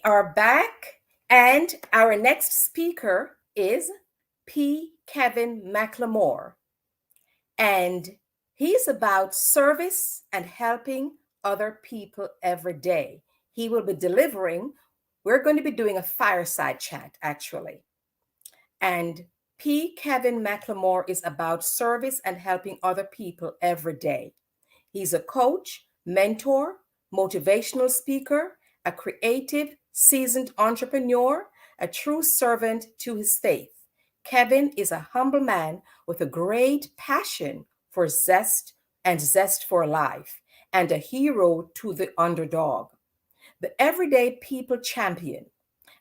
are back, and our next speaker is P. Kevin McLemore, and he's about service and helping other people every day. He will be delivering, we're going to be doing a fireside chat actually. And P. Kevin McLemore is about service and helping other people every day. He's a coach, mentor, motivational speaker, a creative, seasoned entrepreneur, a true servant to his faith. Kevin is a humble man with a great passion for zest for life, and a hero to the underdog. The everyday people champion,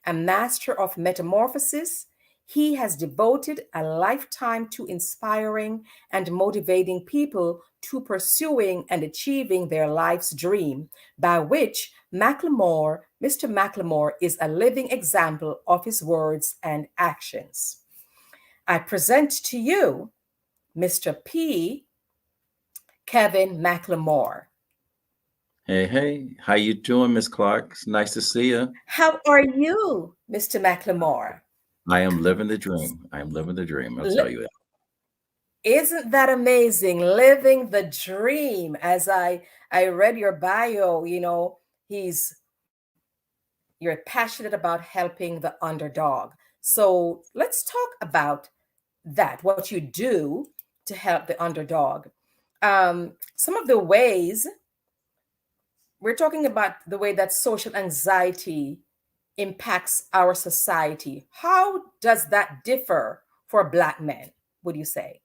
a master of metamorphosis, he has devoted a lifetime to inspiring and motivating people to pursuing and achieving their life's dream, by which Mr. McLemore is a living example of his words and actions. I present to you Mr. P. Kevin McLemore. Hey, how you doing, Miss Clark? It's nice to see you. How are you, Mr. McLemore? I am living the dream. I am living the dream. I'll tell you that. Isn't that amazing? Living the dream. As I read your bio, you're passionate about helping the underdog. So let's talk about that, what you do to help the underdog. Some of the ways we're talking about the way that social anxiety impacts our society. How does that differ for Black men, would you say?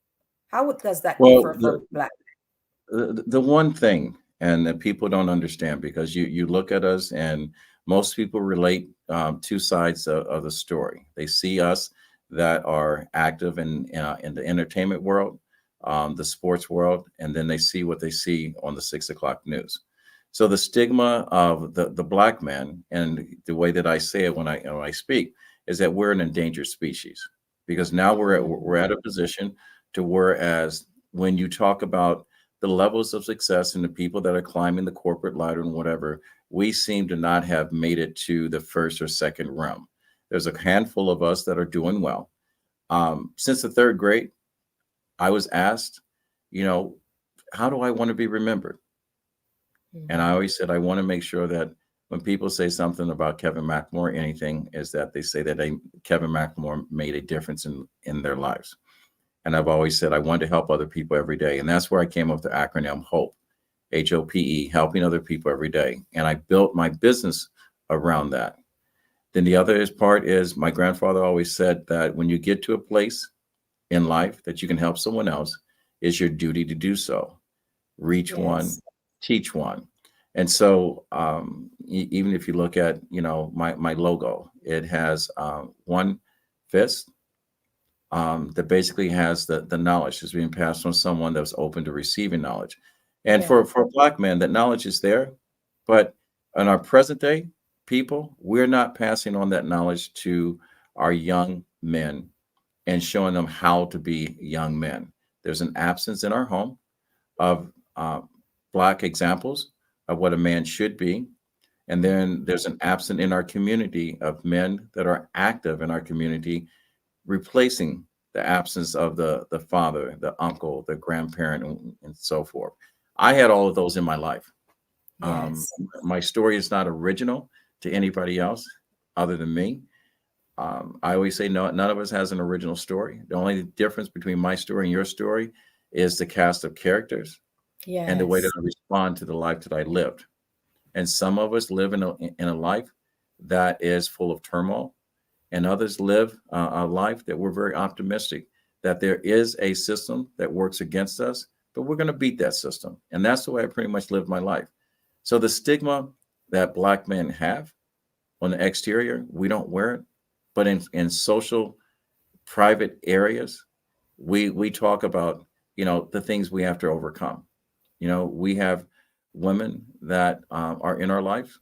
How does that differ for Black men? The one thing, and that people don't understand, because you look at us and most people relate two sides of the story. They see us that are active in the entertainment world, the sports world, and then they see what they see on the 6 o'clock news. So the stigma of the Black man, and the way that I say it when I speak, is that we're an endangered species, because now we're at a position to whereas when you talk about the levels of success and the people that are climbing the corporate ladder and whatever, we seem to not have made it to the first or second realm. There's a handful of us that are doing well. Since the third grade, I was asked, how do I want to be remembered? And I always said, I want to make sure that when people say something about Kevin McLemore, anything, is that they say that Kevin McLemore made a difference in their lives. And I've always said I want to help other people every day. And that's where I came up with the acronym HOPE, HOPE, helping other people every day. And I built my business around that. Then the other part is my grandfather always said that when you get to a place in life that you can help someone else, it's your duty to do so. Reach one, teach one. And so even if you look at, my logo, it has one fist that basically has the knowledge that's being passed on someone that's open to receiving knowledge. And for a Black man, that knowledge is there. But in our present day people, we're not passing on that knowledge to our young men and showing them how to be young men. There's an absence in our home of Black examples of what a man should be. And then there's an absence in our community of men that are active in our community, replacing the absence of the father, the uncle, the grandparent, and so forth. I had all of those in my life. My story is not original to anybody else other than me. I always say none of us has an original story. The only difference between my story and your story is the cast of characters and the way that I respond to the life that I lived. And some of us live in a life that is full of turmoil, and others live a life that we're very optimistic that there is a system that works against us, but we're going to beat that system. And that's the way I pretty much lived my life. So the stigma that Black men have on the exterior, we don't wear it, but in social, private areas, we talk about, the things we have to overcome. We have women that are in our life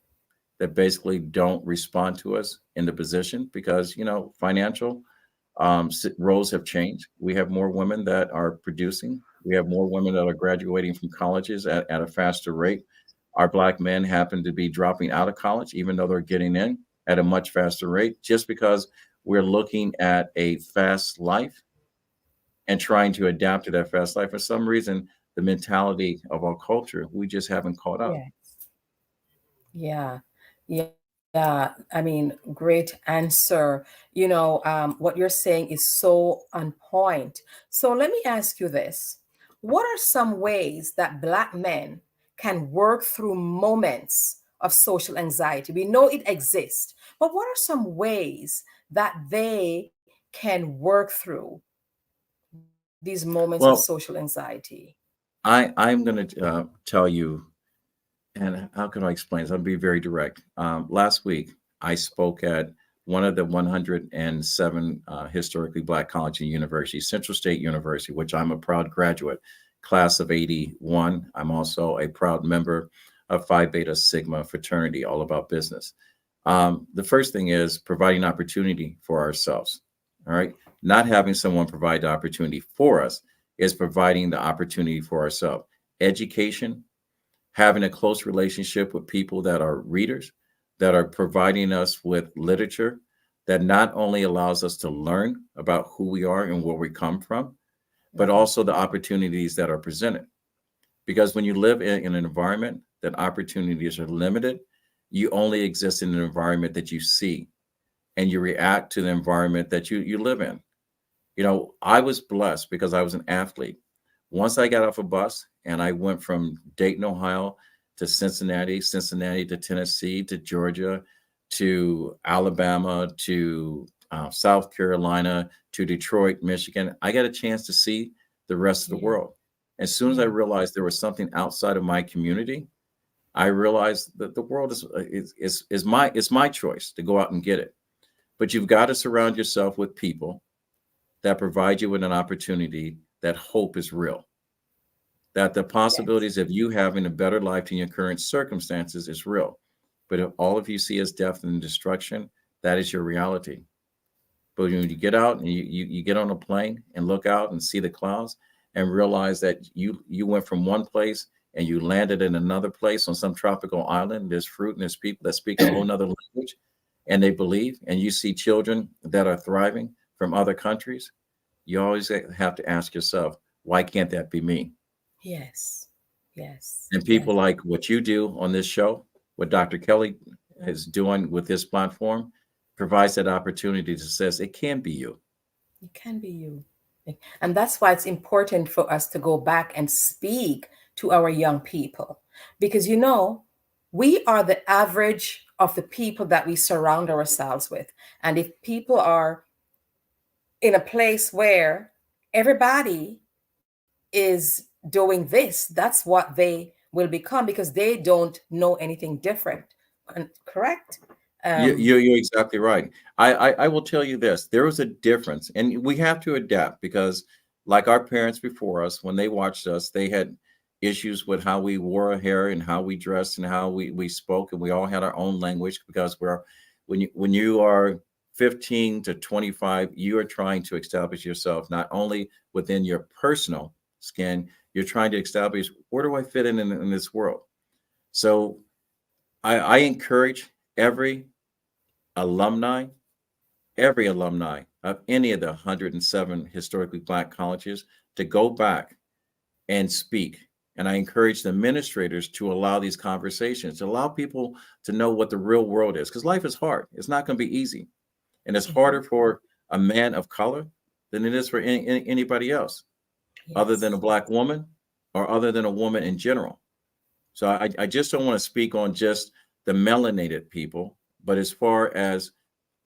that basically don't respond to us in the position because, financial roles have changed. We have more women that are producing. We have more women that are graduating from colleges at a faster rate. Our Black men happen to be dropping out of college, even though they're getting in. at a much faster rate just because we're looking at a fast life and trying to adapt to that fast life. For some reason, the mentality of our culture, we just haven't caught up. Yes. Yeah. Yeah. I mean, great answer. What you're saying is so on point. So let me ask you this. What are some ways that Black men can work through moments of social anxiety? We know it exists, but what are some ways that they can work through these moments of social Well, anxiety? I'm going to tell you, and how can I explain this? I'll be very direct. Last week, I spoke at one of the 107 historically Black colleges and universities, Central State University, which I'm a proud graduate, class of 81. I'm also a proud member of Phi Beta Sigma fraternity, all about business. The first thing is providing opportunity for ourselves. All right. Not having someone provide the opportunity for us is providing the opportunity for ourselves. Education, having a close relationship with people that are readers, that are providing us with literature that not only allows us to learn about who we are and where we come from, but Mhm. also the opportunities that are presented. Because when you live in an environment that opportunities are limited, you only exist in an environment that you see and you react to the environment that you live in. I was blessed because I was an athlete. Once I got off a bus and I went from Dayton, Ohio to Cincinnati, Cincinnati to Tennessee to Georgia to Alabama to South Carolina to Detroit, Michigan, I got a chance to see the rest of the Yeah. world. As soon as I Yeah. realized there was something outside of my community, I realized that the world is my choice to go out and get it. But you've got to surround yourself with people that provide you with an opportunity that hope is real, that the Yes. possibilities of you having a better life than your current circumstances is real. But if all of you see as death and destruction, that is your reality. But when you get out and you get on a plane and look out and see the clouds and realize that you went from one place and you landed in another place on some tropical island, there's fruit and there's people that speak a whole nother language and they believe, and you see children that are thriving from other countries, you always have to ask yourself, why can't that be me? Yes. Yes. And Yes. people like what you do on this show, what Dr. Kelly is doing with this platform, provides that opportunity to says it can be you. It can be you. And that's why it's important for us to go back and speak to our young people. Because, we are the average of the people that we surround ourselves with. And if people are in a place where everybody is doing this, that's what they will become because they don't know anything different. Correct? Um, You're exactly right. I will tell you this: there was a difference, and we have to adapt because, like our parents before us, when they watched us, they had issues with how we wore our hair and how we dressed and how we spoke, and we all had our own language because when you are 15 to 25, you are trying to establish yourself not only within your personal skin, you're trying to establish where do I fit in this world. So I encourage every alumni, every alumni of any of the 107 historically Black colleges to go back and speak. And I encourage the administrators to allow these conversations, to allow people to know what the real world is, because life is hard. It's not going to be easy. And it's mhm. harder for a man of color than it is for anybody else, other than a Yes. Black woman or other than a woman in general. So I just don't want to speak on just the melanated people, but as far as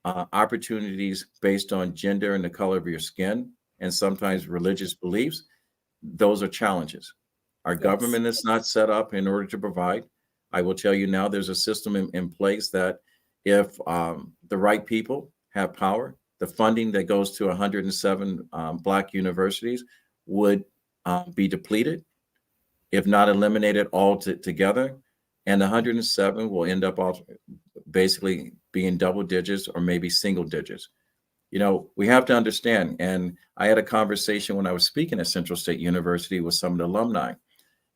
opportunities based on gender and the color of your skin, and sometimes religious beliefs, those are challenges. Our Yes. government is not set up in order to provide. I will tell you now, there's a system in place that if the right people have power, the funding that goes to 107 Black universities would be depleted, if not eliminated altogether. And the 107 will end up all basically being double digits or maybe single digits. We have to understand. And I had a conversation when I was speaking at Central State University with some of the alumni.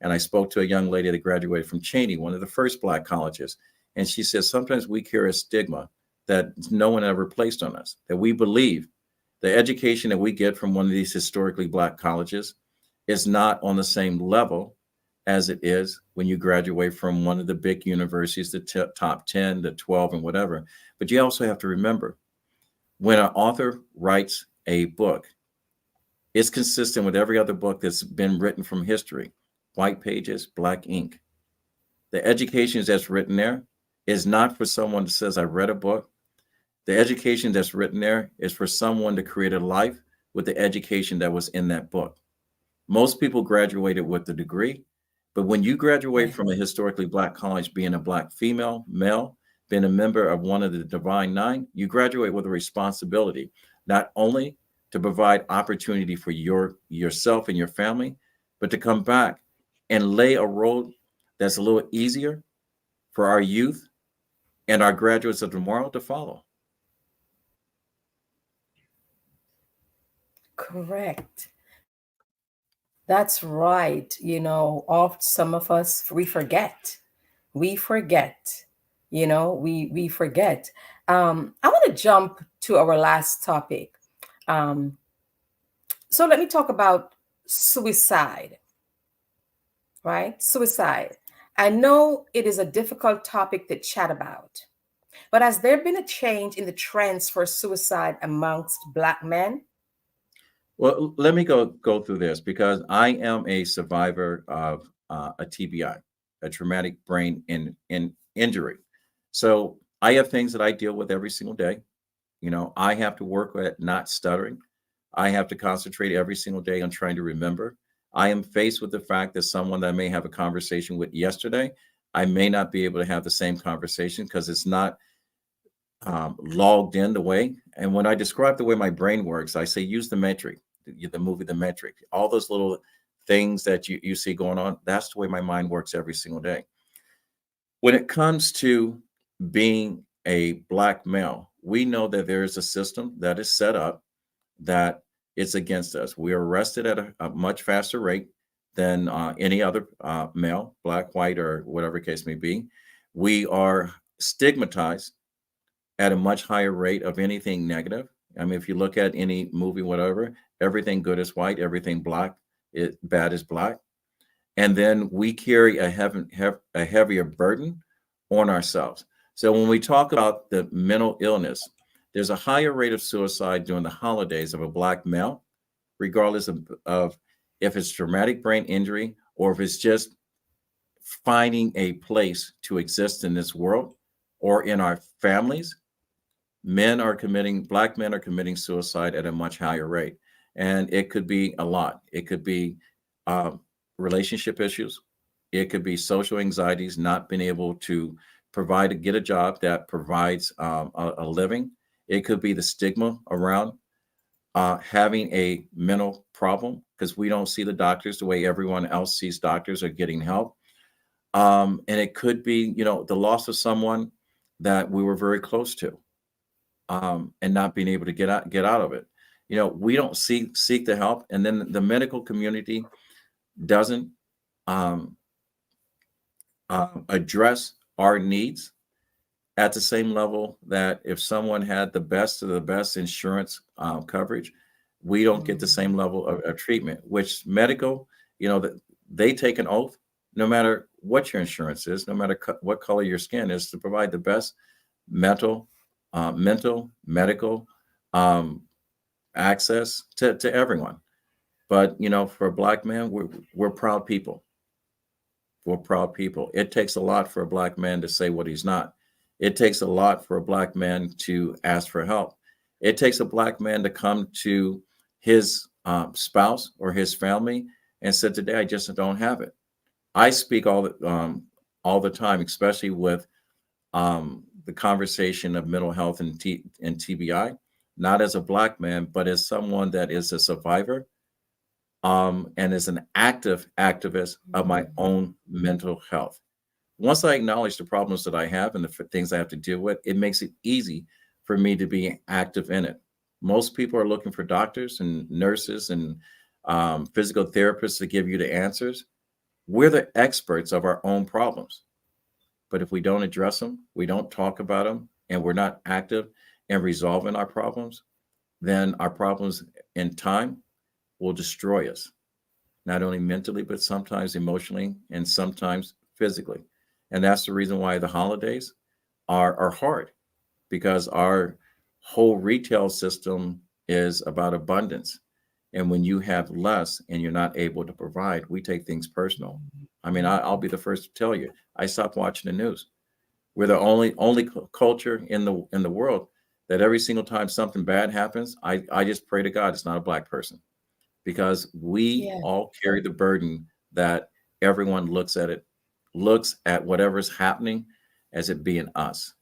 And I spoke to a young lady that graduated from Cheney, one of the first Black colleges. And she said, sometimes we carry a stigma that no one ever placed on us, that we believe the education that we get from one of these historically Black colleges is not on the same level as it is when you graduate from one of the big universities, the top 10, the 12, and whatever. But you also have to remember, when an author writes a book, it's consistent with every other book that's been written from history. White pages, black ink. The education that's written there is not for someone that says, I read a book. The education that's written there is for someone to create a life with the education that was in that book. Most people graduated with a degree, but when you graduate Right. from a historically Black college, being a Black female, male, being a member of one of the Divine Nine, you graduate with a responsibility, not only to provide opportunity for yourself and your family, but to come back and lay a road that's a little easier for our youth and our graduates of tomorrow to follow. Correct. That's right. Oft some of us we forget. We forget. We forget. I want to jump to our last topic. Um, so let me talk about suicide, right? Suicide. I know it is a difficult topic to chat about, but has there been a change in the trends for suicide amongst Black men? Well, let me go through this because I am a survivor of a TBI, a traumatic brain in injury. So I have things that I deal with every single day. I have to work at not stuttering. I have to concentrate every single day on trying to remember. I am faced with the fact that someone that I may have a conversation with yesterday, I may not be able to have the same conversation because it's not logged in the way. And when I describe the way my brain works, I say use the metric, the movie, The Metric, all those little things that you see going on. That's the way my mind works every single day. When it comes to being a Black male, we know that there is a system that is set up that it's against us. We are arrested at a much faster rate than any other male, Black, white, or whatever case may be. We are stigmatized at a much higher rate of anything negative. I mean, if you look at any movie, whatever, everything good is white, everything black, bad is black. And then we carry a heavier burden on ourselves. So when we talk about the mental illness, there's a higher rate of suicide during the holidays of a Black male, regardless of if it's traumatic brain injury or if it's just finding a place to exist in this world or in our families. Black men are committing suicide at a much higher rate. And it could be a lot. It could be um, relationship issues. It could be social anxieties, not being able to get a job that provides a living. It could be the stigma around having a mental problem because we don't see the doctors the way everyone else sees doctors or getting help. And it could be, the loss of someone that we were very close to and not being able to get out of it. We don't seek the help, and then the medical community doesn't um, address our needs at the same level that if someone had the best of the best insurance coverage, we don't get the Mhm. same level of treatment. Which medical, that they take an oath, no matter what your insurance is, no matter what color your skin is, to provide the best mental, medical um, access to everyone. But for a Black man, we're proud people. We're proud people. It takes a lot for a Black man to say what he's not. It takes a lot for a Black man to ask for help. It takes a Black man to come to his spouse or his family and say, "Today, I just don't have it." I speak all the time, especially with the conversation of mental health and TBI, not as a Black man, but as someone that is a survivor and as an active activist of my Mhm. own mental health. Once I acknowledge the problems that I have and the things I have to deal with, it makes it easy for me to be active in it. Most people are looking for doctors and nurses and physical therapists to give you the answers. We're the experts of our own problems. But if we don't address them, we don't talk about them, and we're not active in resolving our problems, then our problems in time will destroy us, not only mentally, but sometimes emotionally and sometimes physically. And that's the reason why the holidays are hard, because our whole retail system is about abundance. And when you have less and you're not able to provide, we take things personal. I mean, I'll be the first to tell you, I stopped watching the news. We're the only culture in the world that every single time something bad happens, I just pray to God it's not a black person, because we Yeah. all carry the burden that everyone looks at whatever's happening as it being us.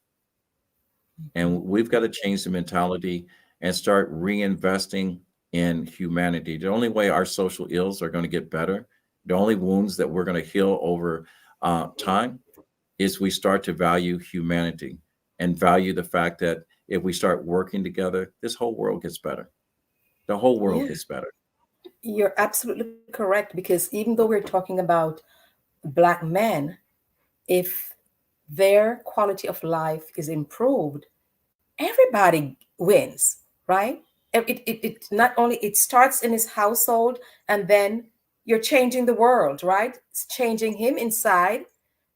And we've got to change the mentality and start reinvesting in humanity. The only way our social ills are going to get better, the only wounds that we're going to heal over time, is we start to value humanity and value the fact that if we start working together, this whole world gets better. The whole world Yeah. gets better. You're absolutely correct, because even though we're talking about black men, if their quality of life is improved, everybody wins, right? It not only it starts in his household, and then you're changing the world, right? It's changing him inside,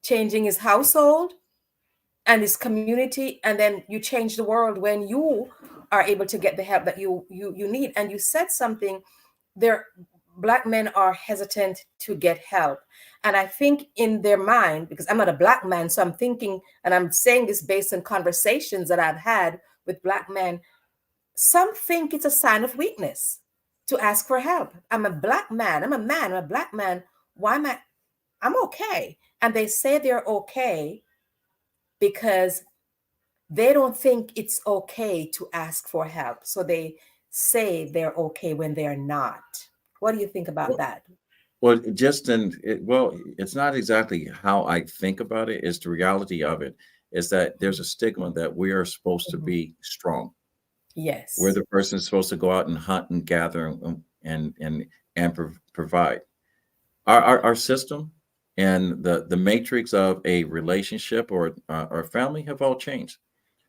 changing his household and his community, and then you change the world when you are able to get the help that you need. And you said something there, black men are hesitant to get help. And I think in their mind, because I'm not a black man, so I'm thinking, and I'm saying this based on conversations that I've had with black men, some think it's a sign of weakness to ask for help. I'm a black man, I'm a black man, why am I'm okay. And they say they're okay because they don't think it's okay to ask for help, so they say they're okay when they're not. What do you think about Well, that? well, it's not exactly how I think about it. It's the reality of it is that there's a stigma that we are supposed to Mhm. be strong. We're Yes. the person supposed to go out and hunt and gather and provide. Our system and the matrix of a relationship or family have all changed.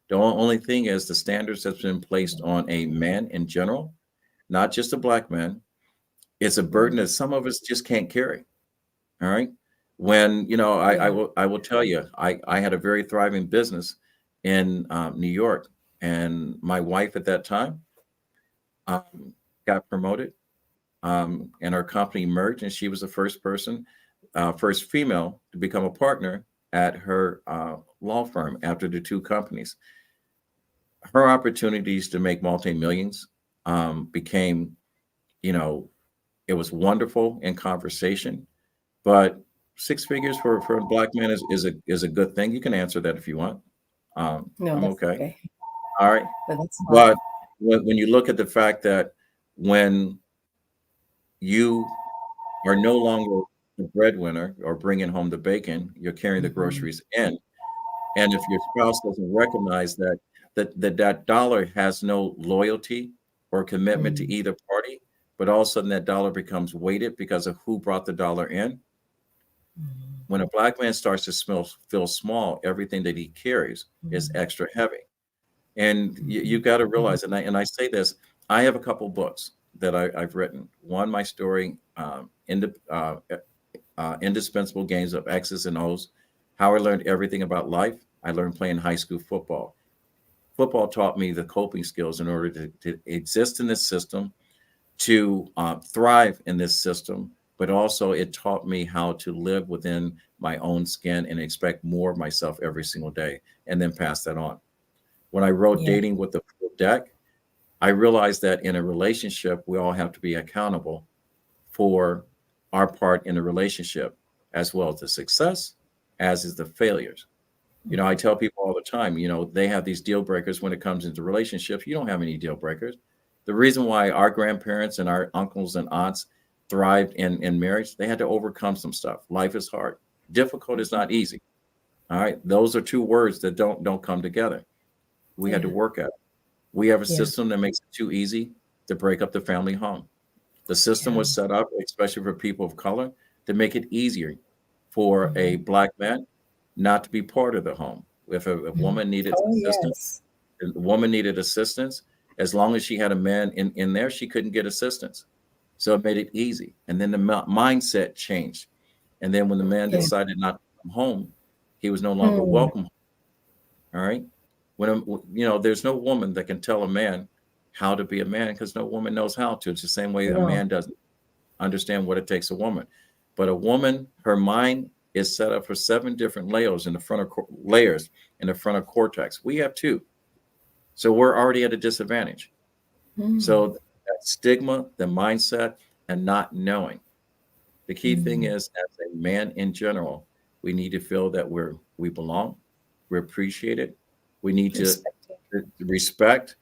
The only thing is the standards that's been placed on a man in general, not just a black man. It's a burden that some of us just can't carry. All right. When, Yeah. I will tell you, I had a very thriving business in New York, and my wife at that time um, got promoted, and our company merged, and she was the first person, first female to become a partner at her law firm after the two companies. Her opportunities to make multi millions became, you know, it was wonderful in conversation, but six figures for a black man is a good thing. You can answer that if you want. No, I'm that's okay. okay. All right. That's fine. But when you look at the fact that when you are no longer the breadwinner or bringing home the bacon, you're carrying the Mhm. groceries in. And if your spouse doesn't recognize that dollar has no loyalty or commitment to Mm. either party, but all of a sudden that dollar becomes weighted because of who brought the dollar in. Mm. When a black man starts to feel small, everything that he carries is Mm. extra heavy. And you Mhm. got to realize, and I say this, I have a couple books that I've written. One, my story, Indispensable Games of X's and O's, how I learned everything about life. I learned playing high school football. Football taught me the coping skills in order to exist in this system, to thrive in this system, but also it taught me how to live within my own skin and expect more of myself every single day and then pass that on. When I wrote Yeah. Dating with the Full Deck, I realized that in a relationship, we all have to be accountable for our part in the relationship, as well as the success, as is the failures. I Mhm. tell people all the time, they have these deal breakers when it comes into relationships. You don't have any deal breakers. The reason why our grandparents and our uncles and aunts thrived in marriage, they had to overcome some stuff. Life is hard. Difficult is not easy. All right. Those are two words that don't come together. We had to Yeah. work at it. We have a Yeah. system that makes it too easy to break up the family home. The system Yeah. was set up, especially for people of color, to make it easier for a Mhm. black man not to be part of the home. If a Mhm. woman needed Oh, assistance, yes. the woman needed assistance, as long as she had a man in there, she couldn't get assistance. So it made it easy. And then the mindset changed. And then when the man Yeah. decided not to come home, he was no longer Hmm. welcome. All right. There's no woman that can tell a man how to be a man because no woman knows how to. It's the same way a No. man doesn't understand what it takes a woman. But a woman, her mind is set up for 7 different layers in the front of cortex. We have 2. So we're already at a disadvantage. Hmm. So that stigma, the mindset, and not knowing. The key thing Hmm. is, as a man in general, we need to feel that we belong, we're appreciated. We need to Respected. respect.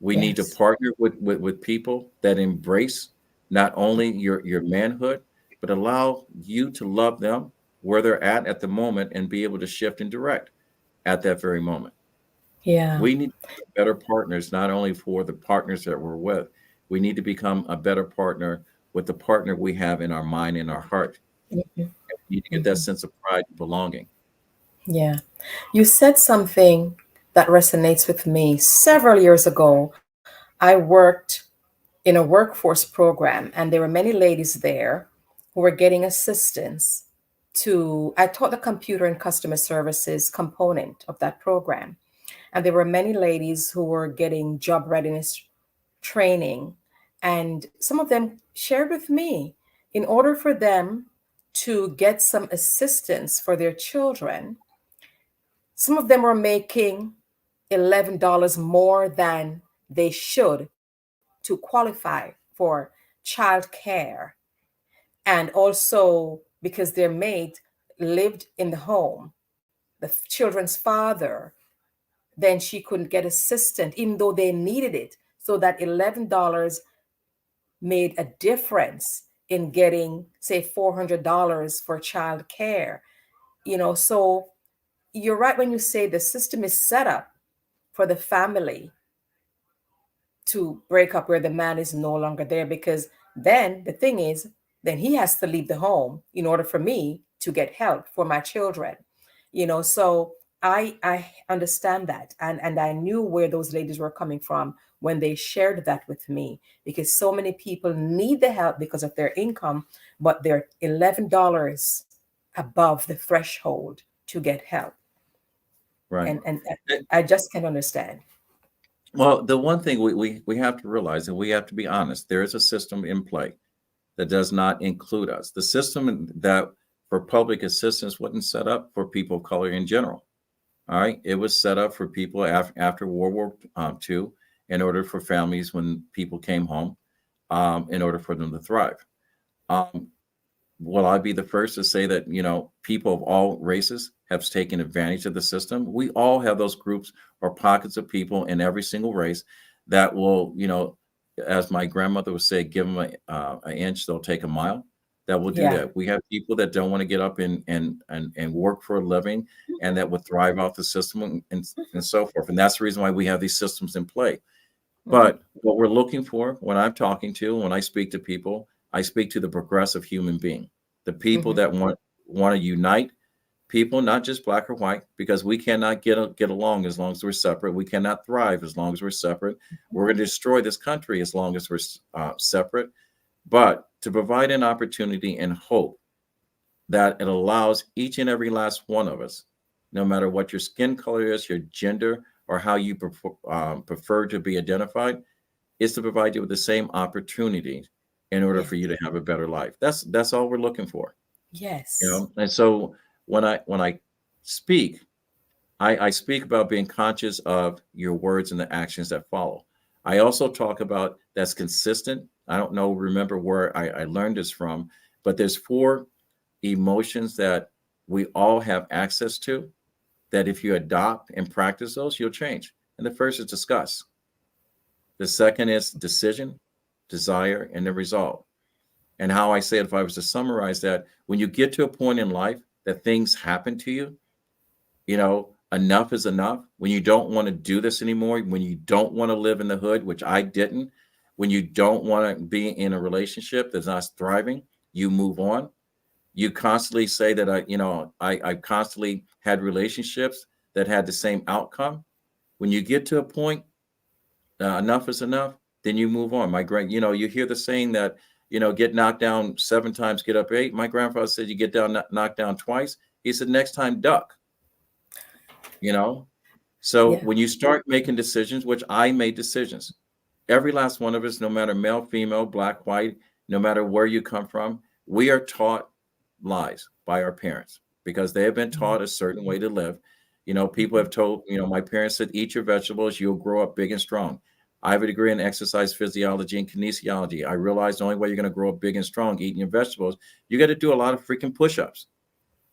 We need to Yes. partner with people that embrace not only your manhood, but allow you to love them where they're at the moment and be able to shift and direct at that very moment. Yeah. We need to be better partners, not only for the partners that we're with. We need to become a better partner with the partner we have in our mind and our heart. Mhm. We need to get that Mhm. sense of pride and belonging. Yeah. You said something that resonates with me. Several years ago, I worked in a workforce program, and there were many ladies there who were getting assistance I taught the computer and customer services component of that program. And there were many ladies who were getting job readiness training. And some of them shared with me in order for them to get some assistance for their children, some of them were making $11 more than they should to qualify for child care. And also because their mate lived in the home, the children's father, then she couldn't get assistance, even though they needed it. So that $11 made a difference in getting, say, $400 for child care. So you're right when you say the system is set up for the family to break up where the man is no longer there, because then the thing is, then he has to leave the home in order for me to get help for my children. So I understand that, and I knew where those ladies were coming from when they shared that with me, because so many people need the help because of their income, but they're $11 above the threshold to get help. Right. And Eh, I just can't understand. Well, the one thing we have to realize, and we have to be honest, there is a system in play that does not include us. The system that for public assistance wasn't set up for people of color in general. All right. It was set up for people after World War II in order for families when people came home, in order for them to thrive. Um, will I be the first to say that, people of all races have taken advantage of the system? We all have those groups or pockets of people in every single race that will, as my grandmother would say, give them an inch, they'll take a mile. That will do Yeah. that. We have people that don't want to get up and work for a living, and that would thrive off the system, and so forth. And that's the reason why we have these systems in play. Mhm. But what we're looking for when I'm talking to, when I speak to people, I speak to the progressive human being, the people Mhm. that want to unite people, not just black or white, because we cannot get along as long as we're separate. We cannot thrive as long as we're separate. We're going to destroy this country as long as we're separate. But to provide an opportunity and hope that it allows each and every last one of us, no matter what your skin color is, your gender, or how you prefer to be identified, is to provide you with the same opportunity in order Yes. for you to have a better life. That's all we're looking for, Yes. And so when I speak, I speak about being conscious of your words and the actions that follow. I also talk about that's consistent. I don't know, remember where I learned this from, but there's 4 emotions that we all have access to, that if you adopt and practice those, you'll change. And the first is disgust. The second is decision, desire, and the resolve. And how I say it, if I was to summarize that, when you get to a point in life that things happen to you, enough is enough. When you don't want to do this anymore, when you don't want to live in the hood, which I didn't, when you don't want to be in a relationship that's not thriving, you move on. You constantly say that I constantly had relationships that had the same outcome. When you get to a point, enough is enough, then you move on. You hear the saying that, get knocked down 7 times, get up 8. My grandfather said, you get down, knocked down twice. He said, next time, duck, you know? So Yeah. when you start making decisions, which I made decisions, every last one of us, no matter male, female, black, white, no matter where you come from, we are taught lies by our parents because they have been taught a certain way to live. People have told, my parents said, eat your vegetables, you'll grow up big and strong. I have a degree in exercise physiology and kinesiology. I realized the only way you're going to grow up big and strong eating your vegetables, you got to do a lot of freaking push-ups.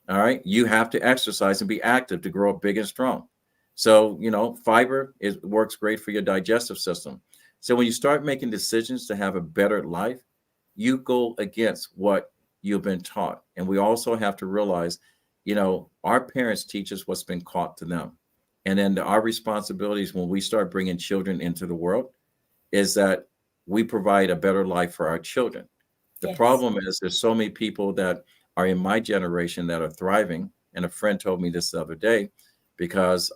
All right. You have to exercise and be active to grow up big and strong. So, fiber works great for your digestive system. So when you start making decisions to have a better life, you go against what you've been taught. And we also have to realize, our parents teach us what's been taught to them. And then our responsibilities when we start bringing children into the world is that we provide a better life for our children. The Yes. problem is there's so many people that are in my generation that are thriving. And a friend told me this the other day because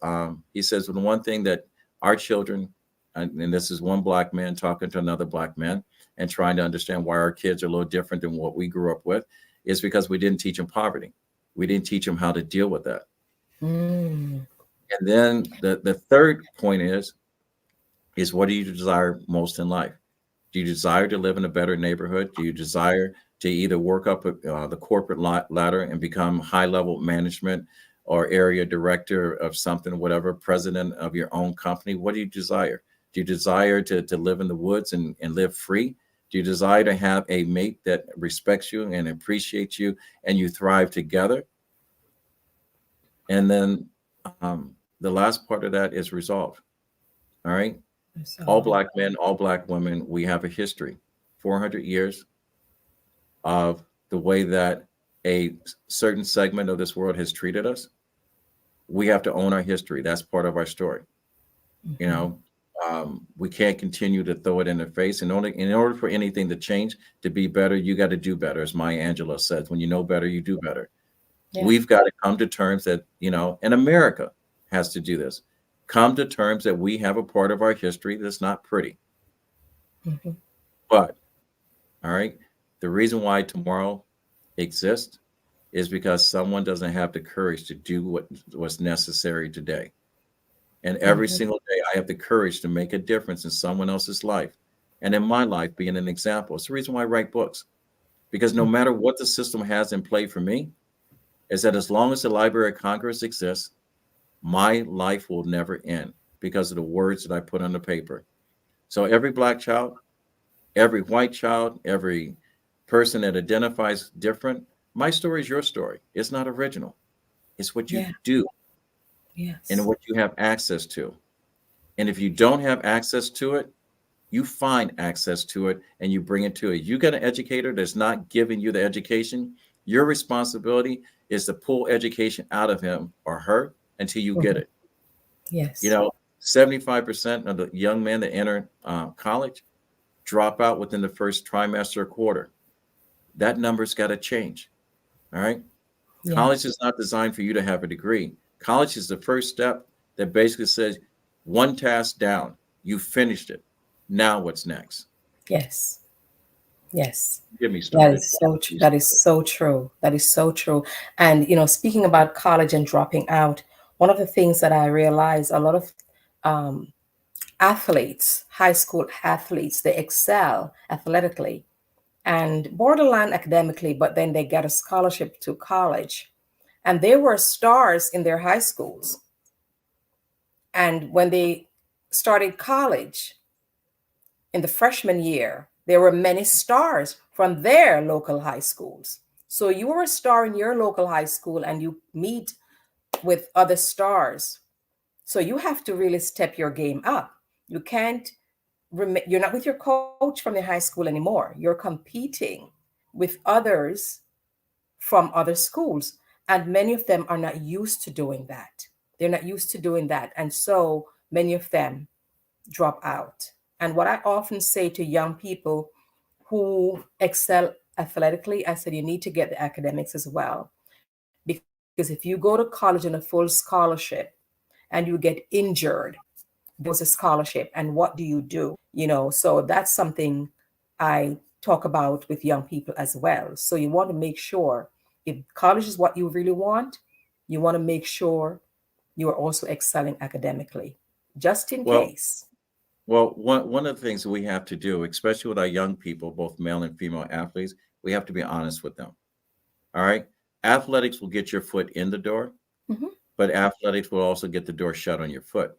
he says, well, the one thing that our children, and this is one black man talking to another black man and trying to understand why our kids are a little different than what we grew up with, is because we didn't teach them poverty. We didn't teach them how to deal with that. Mm. And then the third point is what do you desire most in life? Do you desire to live in a better neighborhood? Do you desire to either work up the corporate ladder and become high level management or area director of something, whatever, president of your own company? What do you desire? Do you desire to live in the woods and live free? Do you desire to have a mate that respects you and appreciates you and you thrive together? And then the last part of that is resolve. All right. All So, black men, all black women, we have a history, 400 years of the way that a certain segment of this world has treated us. We have to own our history. That's part of our story. You mhm. know, we can't continue to throw it in their face. And only in order for anything to change, to be better, you got to do better. As Maya Angelou says, when you know better, you do better. Yeah. We've got to come to terms that, and America has to do this. Come to terms that we have a part of our history that's not pretty. Mhm. But, all right, the reason why tomorrow exists is because someone doesn't have the courage to do what's necessary today. And every Mhm. single day, I have the courage to make a difference in someone else's life and in my life being an example. It's the reason why I write books, because no matter what the system has in play for me, is that as long as the Library of Congress exists, my life will never end because of the words that I put on the paper. So every black child, every white child, every person that identifies different, my story is your story. It's not original. It's what you Yeah. do and Yes. what you have access to. And if you don't have access to it, you find access to it and you bring it to it. You got an educator that's not giving you the education. Your responsibility is to pull education out of him or her until you get Mhm. it. You Yes. know, 75% of the young men that enter college drop out within the first trimester or quarter. That number's got to change. All right. Yeah. College is not designed for you to have a degree. College is the first step that basically says one task down, you finished it. Now what's next? Yes. Yes. Get me That started. is so that is so true. That is so true. And speaking about college and dropping out, one of the things that I realize a lot of um, athletes, high school athletes, they excel athletically and borderline academically, but then they get a scholarship to college. And they were stars in their high schools. And when they started college in the freshman year, there were many stars from their local high schools. So you were a star in your local high school and you meet with other stars. So you have to really step your game up. You can't, you're not with your coach from the high school anymore. You're competing with others from other schools. And many of them are not used to doing that. They're not used to doing that. And so many of them drop out. And what I often say to young people who excel athletically, I said, you need to get the academics as well. Because if you go to college on a full scholarship, and you get injured, there's a scholarship. And what do you do? So that's something I talk about with young people as well. So you want to make sure, if college is what you really want, you want to make sure you are also excelling academically, just in Well, case. one of the things that we have to do, especially with our young people, both male and female athletes, we have to be honest with them. All right. Athletics will get your foot in the door, Hmm. but athletics will also get the door shut on your foot.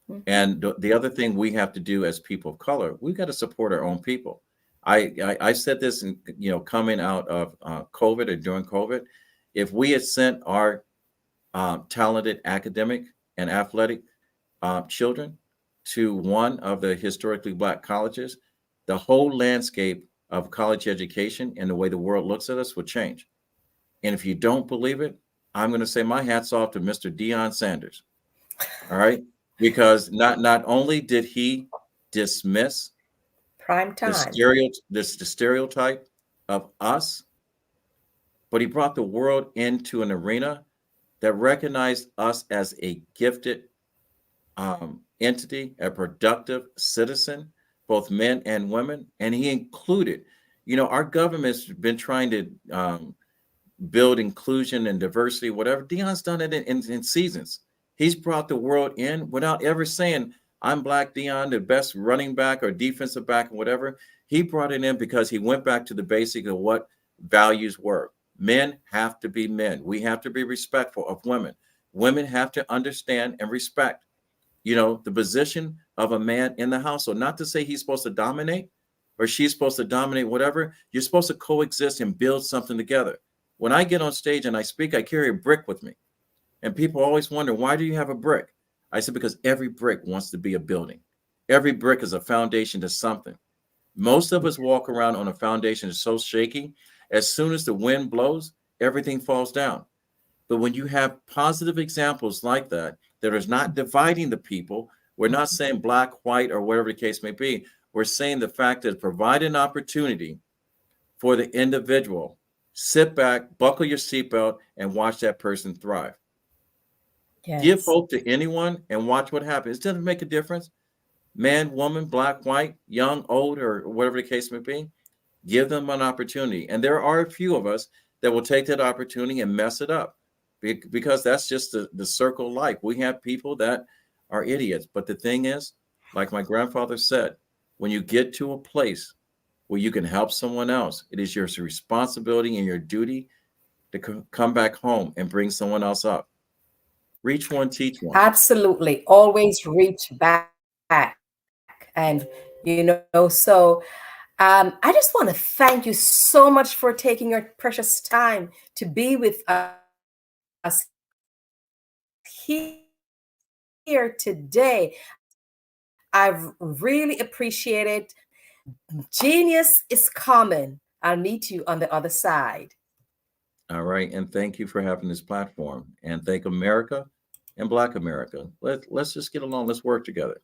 Hmm. And the other thing we have to do as people of color, we've got to support our own people. I said this, coming out of COVID or during COVID, if we had sent our talented academic and athletic children to one of the historically Black colleges, the whole landscape of college education and the way the world looks at us would change. And if you don't believe it, I'm going to say my hat's off to Mr. Deion Sanders. All right, because not only did he dismiss Prime time. the stereotype of us, but he brought the world into an arena that recognized us as a gifted entity, a productive citizen, both men and women, and he included. Our government's been trying to build inclusion and diversity, whatever. Dion's done it in seasons. He's brought the world in without ever saying, I'm Black Dion, the best running back or defensive back or whatever. He brought it in because he went back to the basic of what values were. Men have to be men. We have to be respectful of women. Women have to understand and respect, the position of a man in the household. Not to say he's supposed to dominate or she's supposed to dominate, whatever. You're supposed to coexist and build something together. When I get on stage and I speak, I carry a brick with me. And people always wonder, why do you have a brick? I said, because every brick wants to be a building. Every brick is a foundation to something. Most of us walk around on a foundation that's so shaky, as soon as the wind blows, everything falls down. But when you have positive examples like that is not dividing the people, we're not saying black, white, or whatever the case may be. We're saying the fact that provide an opportunity for the individual. Sit back, buckle your seatbelt, and watch that person thrive. Give Yes. hope to anyone and watch what happens. It doesn't make a difference. Man, woman, black, white, young, old, or whatever the case may be. Give them an opportunity. And there are a few of us that will take that opportunity and mess it up because that's just the circle of life. We have people that are idiots. But the thing is, like my grandfather said, when you get to a place where you can help someone else, it is your responsibility and your duty to come back home and bring someone else up. Reach one, teach one. Absolutely. Always reach back. So I just want to thank you so much for taking your precious time to be with us here today. I've really appreciated. Genius is common. I'll meet you on the other side. All right. And thank you for having this platform. And thank America and Black America. Let's just get along. Let's work together.